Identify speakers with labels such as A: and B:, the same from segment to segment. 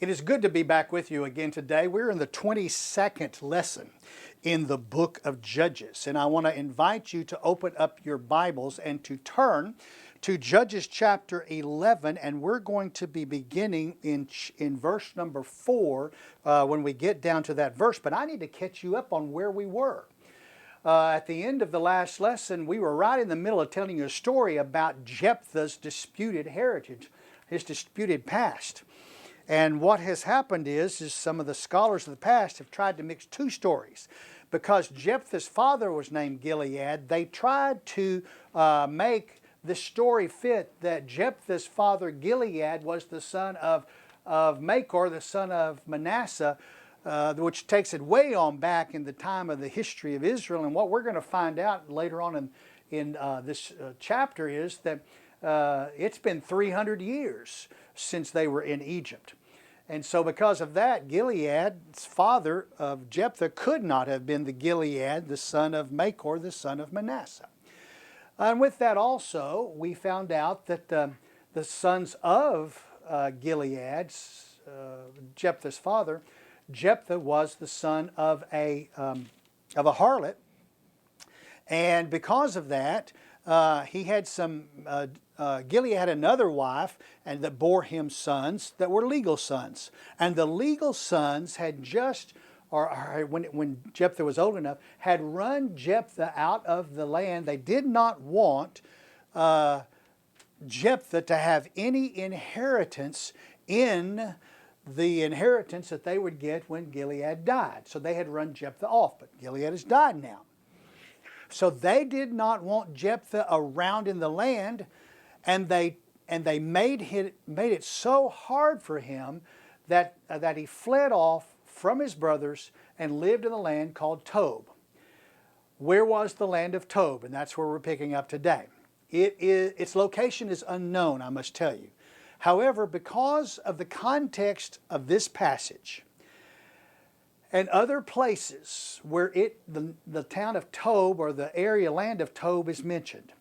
A: It is good to be back with you again today. We're in the 22nd lesson in the book of Judges, and I want to invite you to open up your Bibles and to turn to Judges chapter 11, and we're going to be beginning in verse number 4 when we get down to that verse. But I need to catch you up on where we were. At the end of the last lesson, we were right in the middle of telling you a story about Jephthah's disputed heritage, his disputed past. And what has happened is some of the scholars of the past have tried to mix two stories. Because Jephthah's father was named Gilead, they tried to make the story fit that Jephthah's father Gilead was the son of Machir, the son of Manasseh, which takes it way on back in the time of the history of Israel. And what we're going to find out later on in this chapter is that it's been 300 years since they were in Egypt. And so because of that, Gilead's father of Jephthah could not have been the Gilead, the son of Machir, the son of Manasseh. And with that also, we found out that the sons of Gilead, Jephthah's father, Jephthah was the son of a harlot. And because of that, he had Gilead had another wife and that bore him sons that were legal sons. And the legal sons had just, when Jephthah was old enough, had run Jephthah out of the land. They did not want Jephthah to have any inheritance in the inheritance that they would get when Gilead died. So they had run Jephthah off, but Gilead has died now. So they did not want Jephthah around in the land, and they made it so hard for him that he fled off from his brothers and lived in a land called Tob. Where was the land of Tob? And that's where we're picking up today. Its location is unknown, I must tell you. However, because of the context of this passage and other places where the town of Tob or the area land of Tob is mentioned,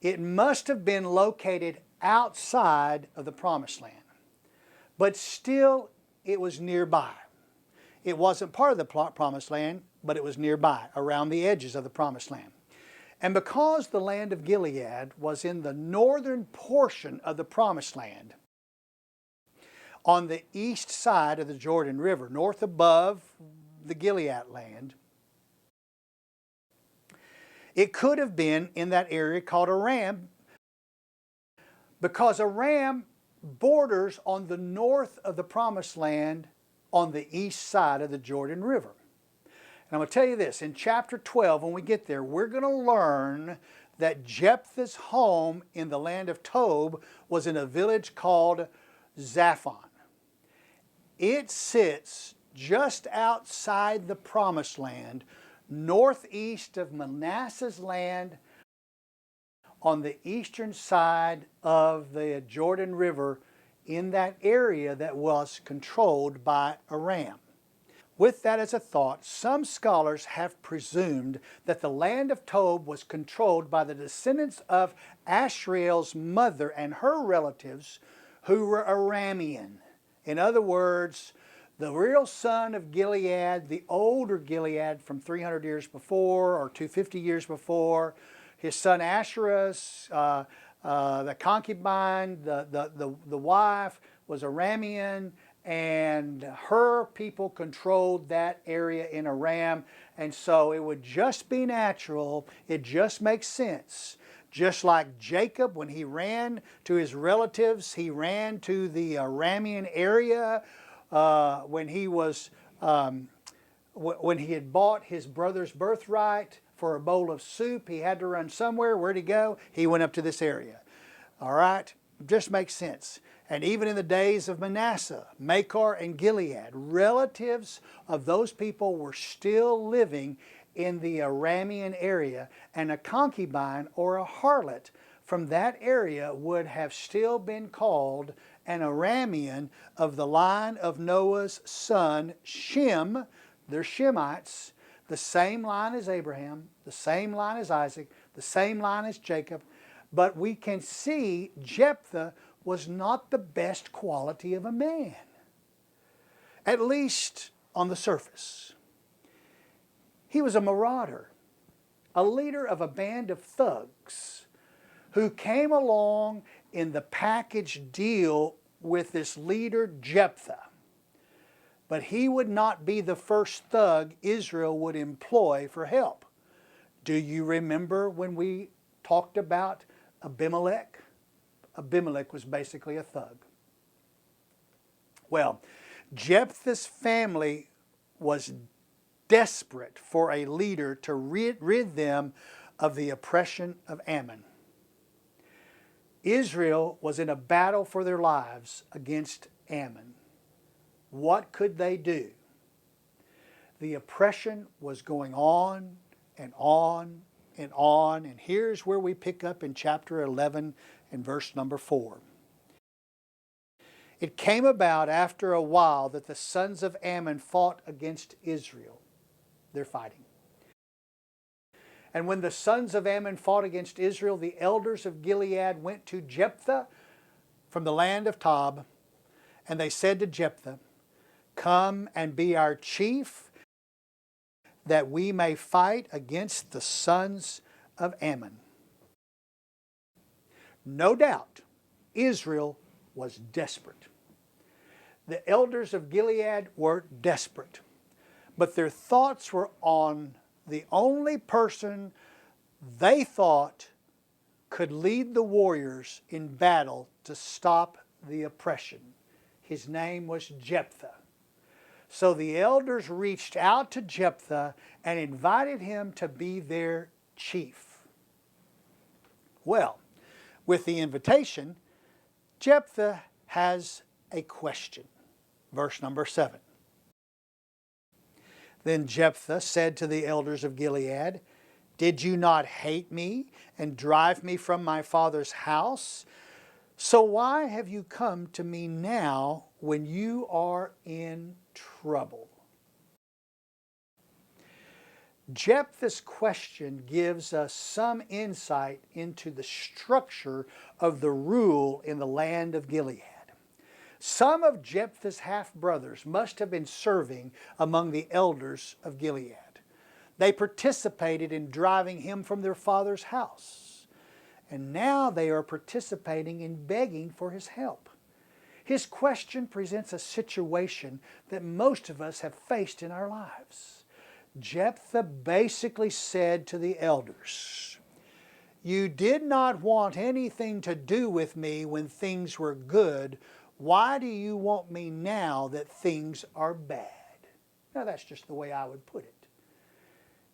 A: it must have been located outside of the Promised Land. But still, it was nearby. It wasn't part of the Promised Land, but it was nearby, around the edges of the Promised Land. And because the land of Gilead was in the northern portion of the Promised Land, on the east side of the Jordan River, north above the Gilead land, it could have been in that area called Aram, because Aram borders on the north of the Promised Land on the east side of the Jordan River. And I'm going to tell you this, in chapter 12, when we get there, we're going to learn that Jephthah's home in the land of Tob was in a village called Zaphon. It sits just outside the Promised Land, northeast of Manasseh's land, on the eastern side of the Jordan River, in that area that was controlled by Aram. With that as a thought, some scholars have presumed that the land of Tob was controlled by the descendants of Ashriel's mother and her relatives who were Aramean. In other words, the real son of Gilead, the older Gilead from 300 years before or 250 years before, his son Asherus, the concubine, the wife was Aramean, and her people controlled that area in Aram. And so it would just be natural, it just makes sense. Just like Jacob, when he ran to his relatives, he ran to the Aramean area when he had bought his brother's birthright for a bowl of soup. He had to run somewhere. Where'd he go? He went up to this area. All right? Just makes sense. And even in the days of Manasseh, Machir and Gilead, relatives of those people were still living in the Aramean area, and a concubine or a harlot from that area would have still been called an Aramean of the line of Noah's son Shem. They're Shemites, the same line as Abraham, the same line as Isaac, the same line as Jacob. But we can see Jephthah was not the best quality of a man. at least on the surface. He was a marauder, a leader of a band of thugs who came along in the package deal with this leader Jephthah. But he would not be the first thug Israel would employ for help. Do you remember when we talked about Abimelech? Abimelech was basically a thug. Well, Jephthah's family was desperate for a leader to rid them of the oppression of Ammon. Israel was in a battle for their lives against Ammon. What could they do? The oppression was going on and on and on. And here's where we pick up in chapter 11 and verse number 4. It came about after a while that the sons of Ammon fought against Israel. They're fighting. And when the sons of Ammon fought against Israel, the elders of Gilead went to Jephthah from the land of Tob, and they said to Jephthah, "Come and be our chief, that we may fight against the sons of Ammon." No doubt, Israel was desperate. The elders of Gilead were desperate, but their thoughts were on the only person they thought could lead the warriors in battle to stop the oppression. His name was Jephthah. So the elders reached out to Jephthah and invited him to be their chief. Well, with the invitation, Jephthah has a question. Verse number 7. Then Jephthah said to the elders of Gilead, "Did you not hate me and drive me from my father's house? So why have you come to me now when you are in trouble?" Jephthah's question gives us some insight into the structure of the rule in the land of Gilead. Some of Jephthah's half-brothers must have been serving among the elders of Gilead. They participated in driving him from their father's house. And now they are participating in begging for his help. His question presents a situation that most of us have faced in our lives. Jephthah basically said to the elders, "You did not want anything to do with me when things were good. Why do you want me now that things are bad?" Now that's just the way I would put it.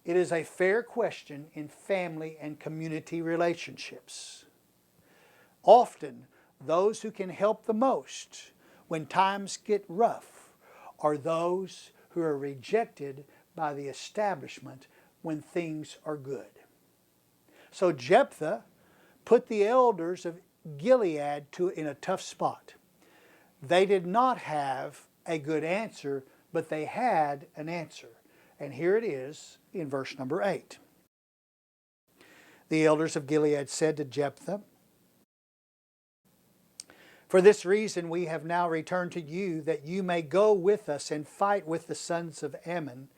A: It is a fair question in family and community relationships. Often, those who can help the most when times get rough are those who are rejected by the establishment when things are good. So Jephthah put the elders of Gilead in a tough spot. They did not have a good answer, but they had an answer. And here it is in verse number 8. The elders of Gilead said to Jephthah, "For this reason we have now returned to you, that you may go with us and fight with the sons of Ammon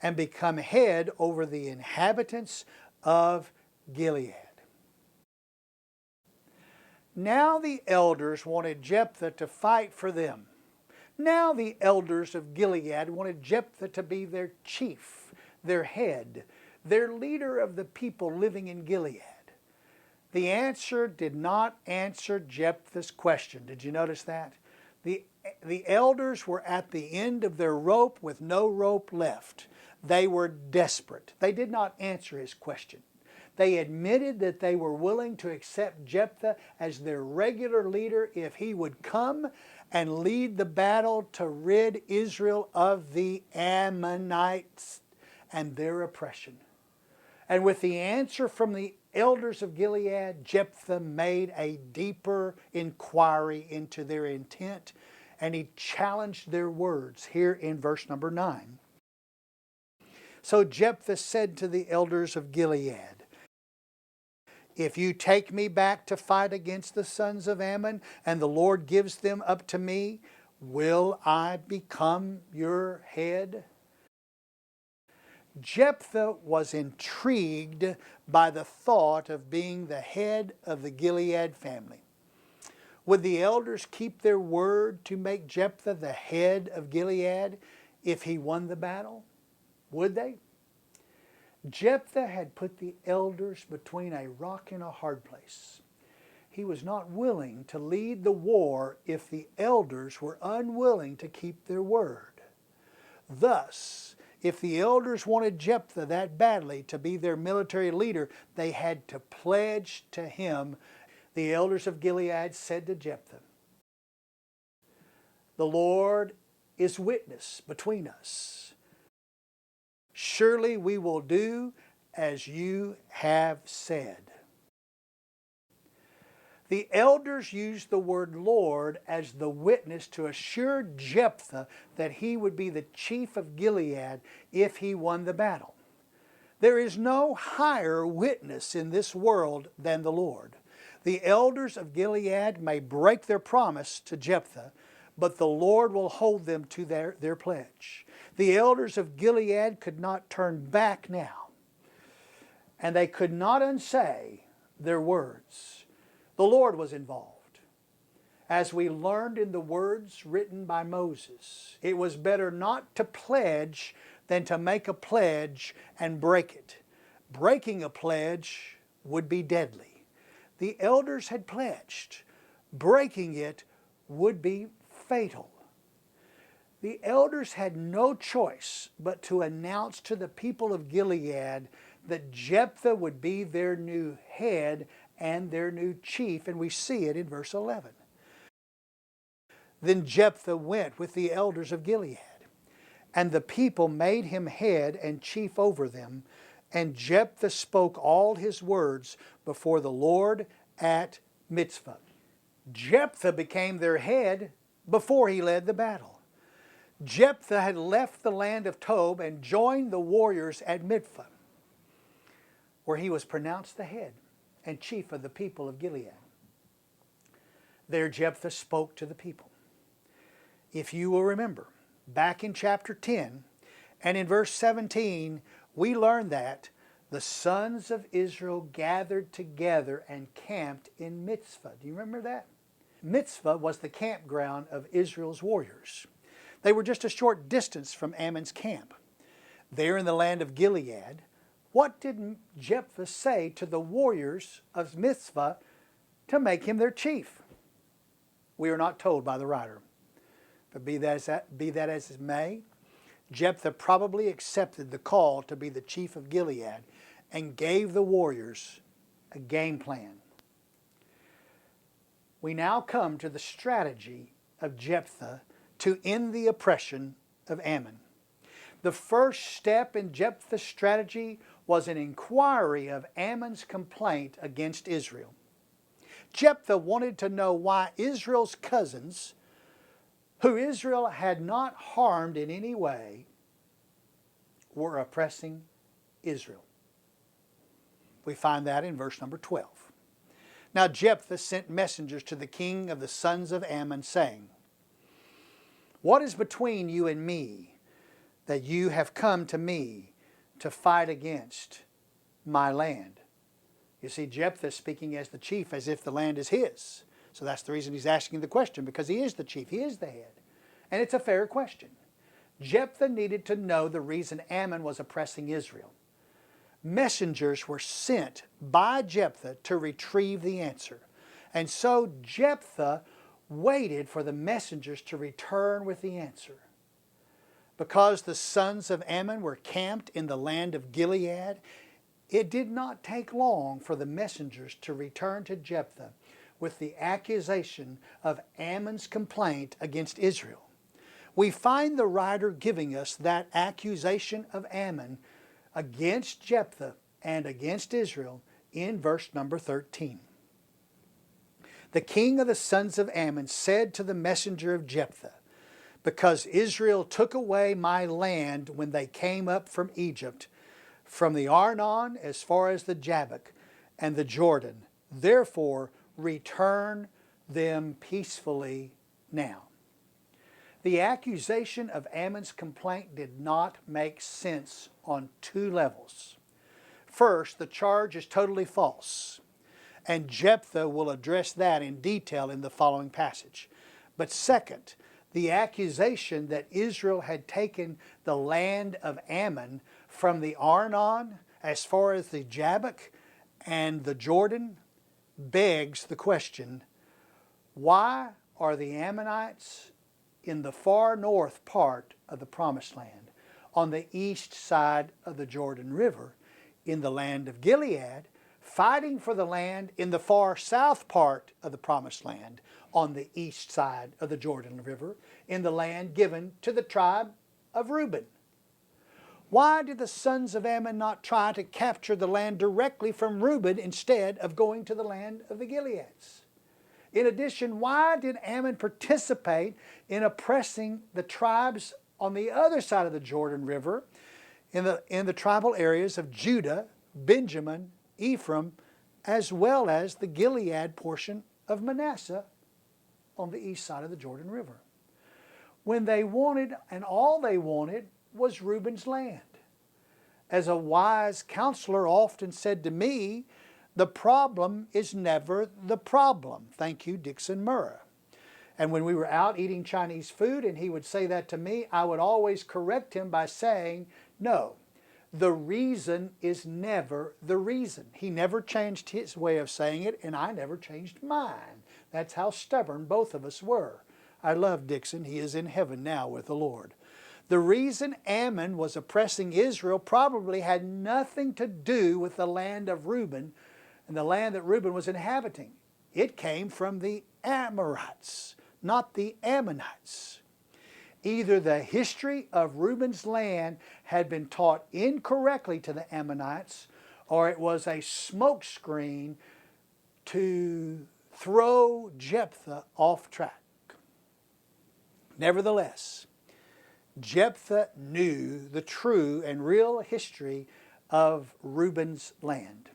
A: and become head over the inhabitants of Gilead." Now the elders wanted Jephthah to fight for them. Now the elders of Gilead wanted Jephthah to be their chief, their head, their leader of the people living in Gilead. The answer did not answer Jephthah's question. Did you notice that? The elders were at the end of their rope with no rope left. They were desperate. They did not answer his question. They admitted that they were willing to accept Jephthah as their regular leader if he would come and lead the battle to rid Israel of the Ammonites and their oppression. And with the answer from the elders of Gilead, Jephthah made a deeper inquiry into their intent, and he challenged their words here in verse number 9. So Jephthah said to the elders of Gilead, "If you take me back to fight against the sons of Ammon, and the Lord gives them up to me, Will I become your head? Jephthah was intrigued by the thought of being the head of the Gilead family. Would the elders keep their word to make Jephthah the head of Gilead if he won the battle? Would they? Jephthah had put the elders between a rock and a hard place. He was not willing to lead the war if the elders were unwilling to keep their word. Thus, if the elders wanted Jephthah that badly to be their military leader, they had to pledge to him. The elders of Gilead said to Jephthah, "The Lord is witness between us. Surely we will do as you have said." The elders used the word Lord as the witness to assure Jephthah that he would be the chief of Gilead if he won the battle. There is no higher witness in this world than the Lord. The elders of Gilead may break their promise to Jephthah, but the Lord will hold them to their pledge. The elders of Gilead could not turn back now, and they could not unsay their words. The Lord was involved. As we learned in the words written by Moses, it was better not to pledge than to make a pledge and break it. Breaking a pledge would be deadly. The elders had pledged. Breaking it would be fatal. The elders had no choice but to announce to the people of Gilead that Jephthah would be their new head and their new chief, and we see it in verse 11. Then Jephthah went with the elders of Gilead, and the people made him head and chief over them, and Jephthah spoke all his words before the Lord at Mizpah. Jephthah became their head before he led the battle. Jephthah had left the land of Tob and joined the warriors at Mizpah, where he was pronounced the head and chief of the people of Gilead. There Jephthah spoke to the people. If you will remember, back in chapter 10 and in verse 17, we learned that the sons of Israel gathered together and camped in Mizpah. Do you remember that? Mizpah was the campground of Israel's warriors. They were just a short distance from Ammon's camp. There in the land of Gilead, what did Jephthah say to the warriors of Mizpah to make him their chief? We are not told by the writer. But be that as it may, Jephthah probably accepted the call to be the chief of Gilead and gave the warriors a game plan. We now come to the strategy of Jephthah to end the oppression of Ammon. The first step in Jephthah's strategy was an inquiry of Ammon's complaint against Israel. Jephthah wanted to know why Israel's cousins, who Israel had not harmed in any way, were oppressing Israel. We find that in verse number 12. Now Jephthah sent messengers to the king of the sons of Ammon, saying, "What is between you and me, that you have come to me to fight against my land?" You see, Jephthah is speaking as the chief, as if the land is his. So that's the reason he's asking the question, because he is the chief, he is the head. And it's a fair question. Jephthah needed to know the reason Ammon was oppressing Israel. Messengers were sent by Jephthah to retrieve the answer. And so Jephthah waited for the messengers to return with the answer. Because the sons of Ammon were camped in the land of Gilead, it did not take long for the messengers to return to Jephthah with the accusation of Ammon's complaint against Israel. We find the writer giving us that accusation of Ammon against Jephthah and against Israel in verse number 13. The king of the sons of Ammon said to the messenger of Jephthah, "Because Israel took away my land when they came up from Egypt, from the Arnon as far as the Jabbok and the Jordan, therefore return them peacefully now." The accusation of Ammon's complaint did not make sense on two levels. First, the charge is totally false, and Jephthah will address that in detail in the following passage. But second, the accusation that Israel had taken the land of Ammon from the Arnon as far as the Jabbok and the Jordan begs the question, why are the Ammonites in the far north part of the Promised Land, on the east side of the Jordan River, in the land of Gilead, fighting for the land in the far south part of the Promised Land, on the east side of the Jordan River, in the land given to the tribe of Reuben? Why did the sons of Ammon not try to capture the land directly from Reuben instead of going to the land of the Gileads? In addition, why did Ammon participate in oppressing the tribes on the other side of the Jordan River, in the tribal areas of Judah, Benjamin, Ephraim, as well as the Gilead portion of Manasseh on the east side of the Jordan River, when they wanted, and all they wanted, was Reuben's land? As a wise counselor often said to me, the problem is never the problem. Thank you, Dixon Murrah. And when we were out eating Chinese food and he would say that to me, I would always correct him by saying, no, the reason is never the reason. He never changed his way of saying it, and I never changed mine. That's how stubborn both of us were. I love Dixon. He is in heaven now with the Lord. The reason Ammon was oppressing Israel probably had nothing to do with the land of Reuben and the land that Reuben was inhabiting. It came from the Amorites, not the Ammonites. Either the history of Reuben's land had been taught incorrectly to the Ammonites, or it was a smokescreen to throw Jephthah off track. Nevertheless, Jephthah knew the true and real history of Reuben's land.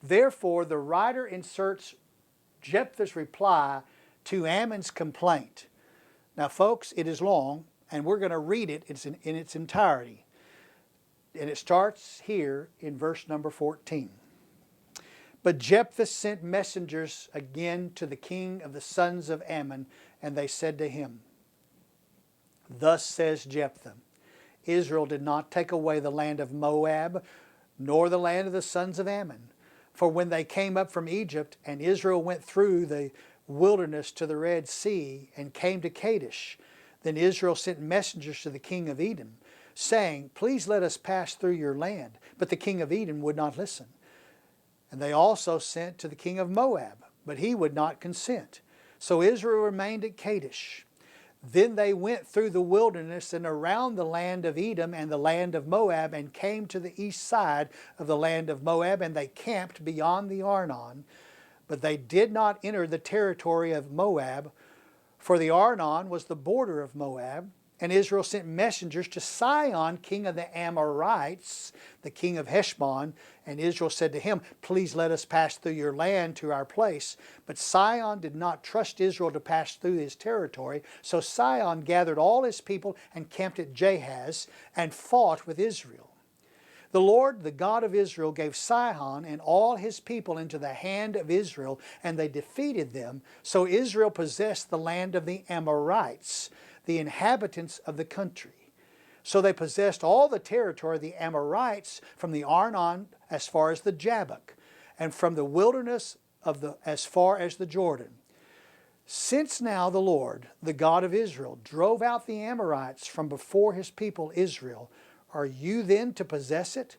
A: Therefore, the writer inserts Jephthah's reply to Ammon's complaint. Now, folks, it is long, and we're going to read it in its entirety. And it starts here in verse number 14. But Jephthah sent messengers again to the king of the sons of Ammon, and they said to him, Thus says Jephthah, Israel did not take away the land of Moab, nor the land of the sons of Ammon. For when they came up from Egypt, and Israel went through the wilderness to the Red Sea, and came to Kadesh, then Israel sent messengers to the king of Edom, saying, Please let us pass through your land. But the king of Edom would not listen. And they also sent to the king of Moab, but he would not consent. So Israel remained at Kadesh. Then they went through the wilderness and around the land of Edom and the land of Moab, and came to the east side of the land of Moab, and they camped beyond the Arnon. But they did not enter the territory of Moab, for the Arnon was the border of Moab. And Israel sent messengers to Sihon, king of the Amorites, the king of Heshbon. And Israel said to him, Please let us pass through your land to our place. But Sihon did not trust Israel to pass through his territory. So Sihon gathered all his people and camped at Jephthahs and fought with Israel. The Lord, the God of Israel, gave Sihon and all his people into the hand of Israel, and they defeated them. So Israel possessed the land of the Amorites, the inhabitants of the country. So they possessed all the territory of the Amorites from the Arnon as far as the Jabbok, and from the wilderness as far as the Jordan. Since now the Lord, the God of Israel, drove out the Amorites from before his people Israel, are you then to possess it?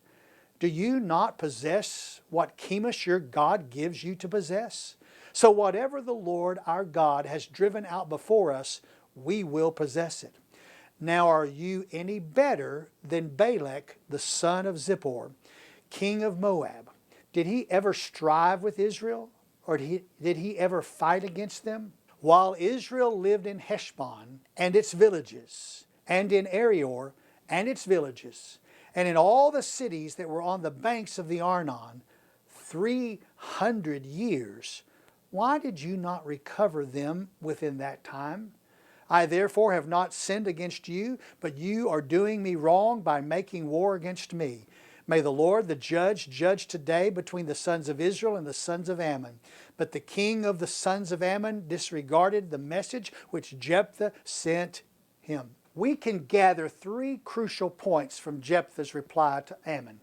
A: Do you not possess what Chemosh your God gives you to possess? So whatever the Lord our God has driven out before us, we will possess it. Now are you any better than Balak, the son of Zippor, king of Moab? Did he ever strive with Israel, or did he ever fight against them? While Israel lived in Heshbon and its villages, and in Arior and its villages, and in all the cities that were on the banks of the Arnon, 300 years, why did you not recover them within that time? I therefore have not sinned against you, but you are doing me wrong by making war against me. May the Lord, the judge, judge today between the sons of Israel and the sons of Ammon. But the king of the sons of Ammon disregarded the message which Jephthah sent him. We can gather three crucial points from Jephthah's reply to Ammon.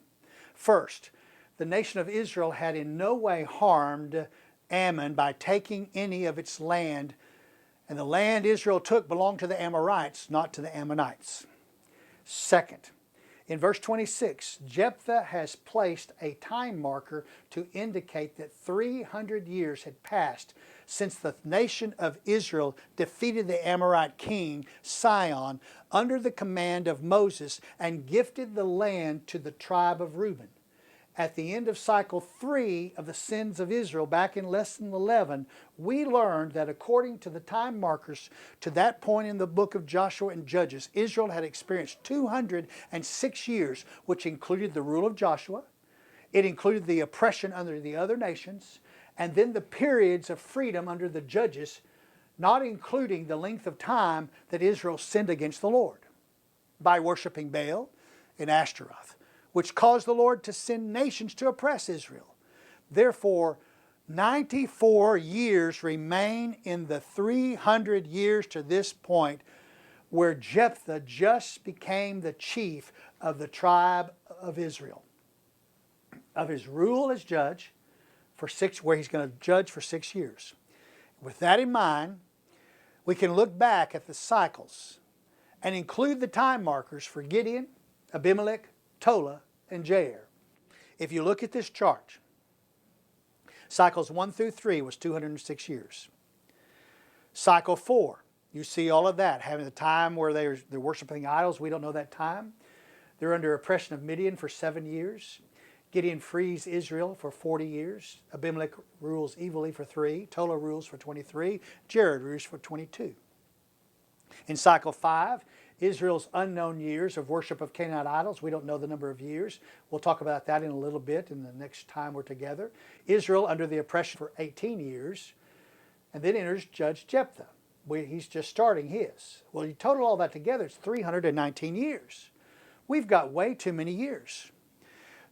A: First, the nation of Israel had in no way harmed Ammon by taking any of its land, and the land Israel took belonged to the Amorites, not to the Ammonites. Second, in verse 26, Jephthah has placed a time marker to indicate that 300 years had passed since the nation of Israel defeated the Amorite king Sihon under the command of Moses and gifted the land to the tribe of Reuben. At the end of cycle 3 of the sins of Israel, back in lesson 11, we learned that according to the time markers to that point in the book of Joshua and Judges, Israel had experienced 206 years, which included the rule of Joshua. It included the oppression under the other nations, and then the periods of freedom under the judges, not including the length of time that Israel sinned against the Lord by worshiping Baal and Ashtaroth, which caused the Lord to send nations to oppress Israel. Therefore, 94 years remain in the 300 years to this point where Jephthah just became the chief of the tribe of Israel. Of his rule as judge, where he's going to judge for 6 years. With that in mind, we can look back at the cycles and include the time markers for Gideon, Abimelech, Tola, and Jair. If you look at this chart, cycles 1 through 3 was 206 years. Cycle 4, you see all of that, having the time where they're worshiping idols. We don't know that time. They're under oppression of Midian for 7 years. Gideon frees Israel for 40 years. Abimelech rules evilly for 3. Tola rules for 23. Jared rules for 22. In cycle 5, Israel's unknown years of worship of Canaanite idols. We don't know the number of years. We'll talk about that in a little bit in the next time we're together. Israel under the oppression for 18 years. And then enters Judge Jephthah. He's just starting his. Well, you total all that together, it's 319 years. We've got way too many years.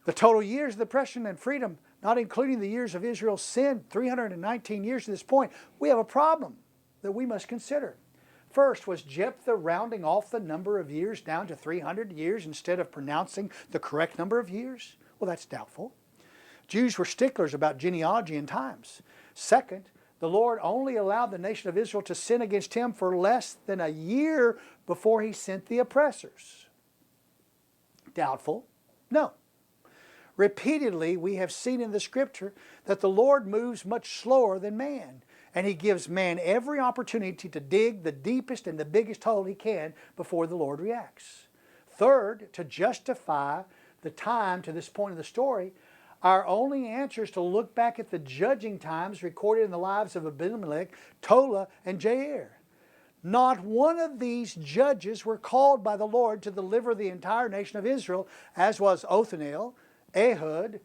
A: The total years of oppression and freedom, not including the years of Israel's sin, 319 years to this point, we have a problem that we must consider. First, was Jephthah rounding off the number of years down to 300 years instead of pronouncing the correct number of years? Well, that's doubtful. Jews were sticklers about genealogy and times. Second, the Lord only allowed the nation of Israel to sin against him for less than a year before he sent the oppressors. Doubtful? No. Repeatedly, we have seen in the Scripture that the Lord moves much slower than man, and he gives man every opportunity to dig the deepest and the biggest hole he can before the Lord reacts. Third, to justify the time to this point in the story, our only answer is to look back at the judging times recorded in the lives of Abimelech, Tola, and Jair. Not one of these judges were called by the Lord to deliver the entire nation of Israel, as was Othniel, Ehud,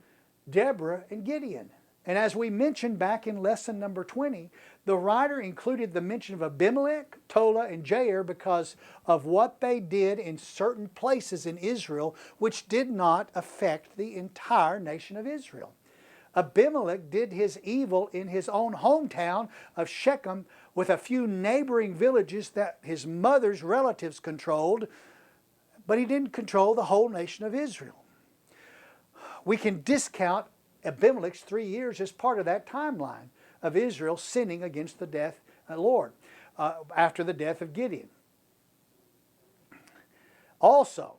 A: Deborah, and Gideon. And as we mentioned back in lesson number 20, the writer included the mention of Abimelech, Tola, and Jair because of what they did in certain places in Israel, which did not affect the entire nation of Israel. Abimelech did his evil in his own hometown of Shechem with a few neighboring villages that his mother's relatives controlled, but he didn't control the whole nation of Israel. We can discount Abimelech's 3 years as part of that timeline of Israel sinning against the Lord after the death of Gideon. Also,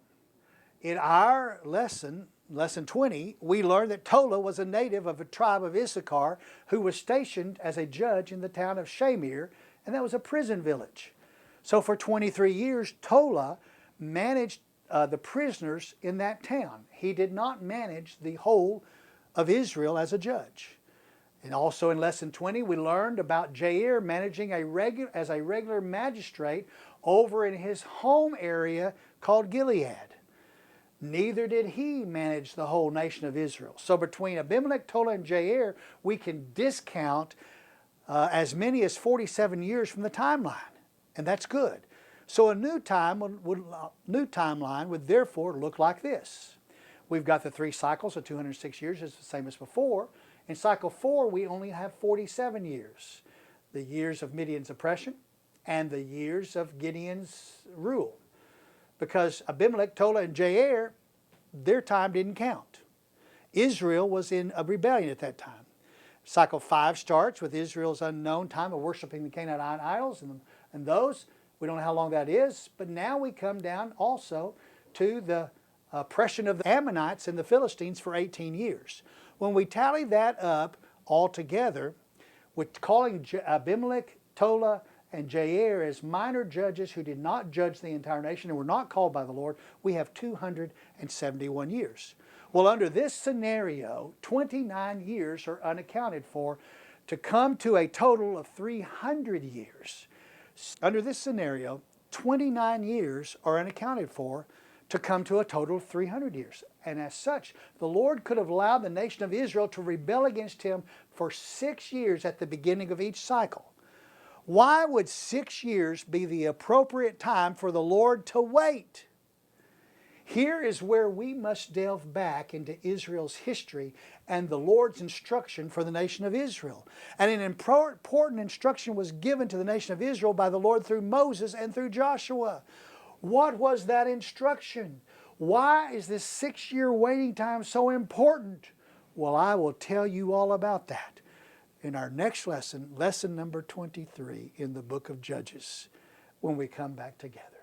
A: in our lesson 20, we learned that Tola was a native of a tribe of Issachar who was stationed as a judge in the town of Shamir, and that was a prison village. So for 23 years, Tola managed the prisoners in that town. He did not manage the whole of Israel as a judge. And also in lesson 20, we learned about Jair managing as a regular magistrate over in his home area called Gilead. Neither did he manage the whole nation of Israel. So between Abimelech, Tola, and Jair, we can discount as many as 47 years from the timeline. And that's good. So a new timeline would therefore look like this. We've got the 3 cycles of 206 years, it's the same as before. In cycle 4, we only have 47 years. The years of Midian's oppression and the years of Gideon's rule. Because Abimelech, Tola, and Jair, their time didn't count. Israel was in a rebellion at that time. Cycle 5 starts with Israel's unknown time of worshiping the Canaanite idols and those. We don't know how long that is, but now we come down also to the oppression of the Ammonites and the Philistines for 18 years. When we tally that up all together, with calling Abimelech, Tola, and Jair as minor judges who did not judge the entire nation and were not called by the Lord, we have 271 years. Well, under this scenario, 29 years are unaccounted for to come to a total of 300 years. Under this scenario, 29 years are unaccounted for to come to a total of 300 years. And as such, the Lord could have allowed the nation of Israel to rebel against Him for 6 years at the beginning of each cycle. Why would 6 years be the appropriate time for the Lord to wait? Here is where we must delve back into Israel's history and the Lord's instruction for the nation of Israel. And an important instruction was given to the nation of Israel by the Lord through Moses and through Joshua. What was that instruction? Why is this 6-year waiting time so important? Well, I will tell you all about that in our next lesson, lesson number 23 in the book of Judges, when we come back together.